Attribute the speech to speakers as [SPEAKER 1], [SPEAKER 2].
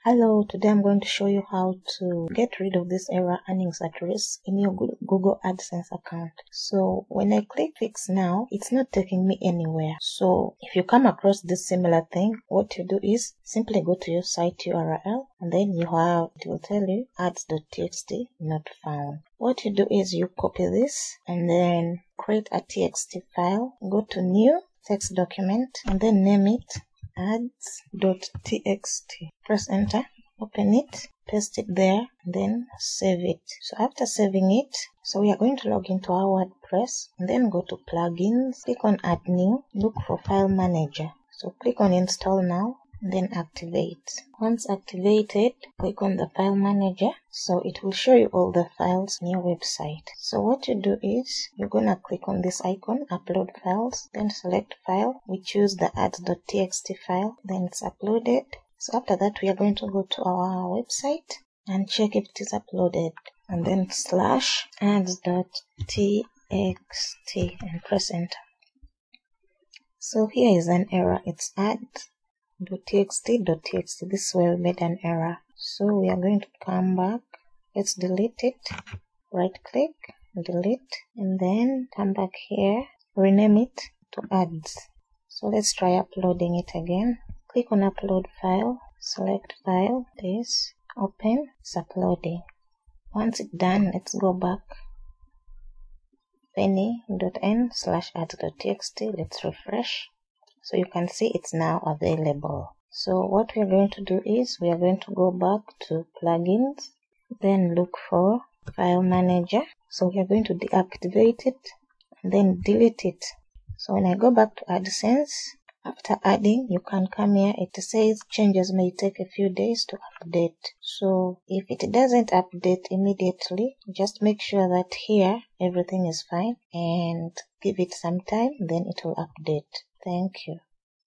[SPEAKER 1] Hello, today I'm going to show you how to get rid of this error earnings at risk in your Google Adsense account. So when I click fix now, it's not taking me anywhere. So if you come across this similar thing, what you do is simply go to your site URL and then it will tell you ads.txt not found. What you do is you copy this and then create a txt file, go to new text document and then name it ads.txt. Press enter, open it, paste it there, and then save it. So after saving it, so we are going to log into our WordPress and then go to plugins, click on add new, look for file manager. So click on install now and then activate. Once activated, click on the file manager, so it will show you all the files in your website. So what you do is you're gonna click on this icon, upload files, then select file. We choose the ads.txt file, then it's uploaded. So after that, we are going to go to our website and check if it is uploaded, and then slash ads.txt and press enter. So here is an error. It's ads.txt. This is where we made an error. So we are going to come back. Let's delete it. Right click, delete, and then come back here, rename it to ads. So let's try uploading it again. Click on upload file, select file, this, open, it's uploading. Once it's done, let's go back. penny.n/ads.txt, let's refresh. So you can see it's now available. So what we are going to do is we are going to go back to plugins, then look for file manager. So we are going to deactivate it and then delete it. So when I go back to Adsense, after adding, you can come here. It says changes may take a few days to update. So if it doesn't update immediately, just make sure that here everything is fine and give it some time, then it will update. Thank you.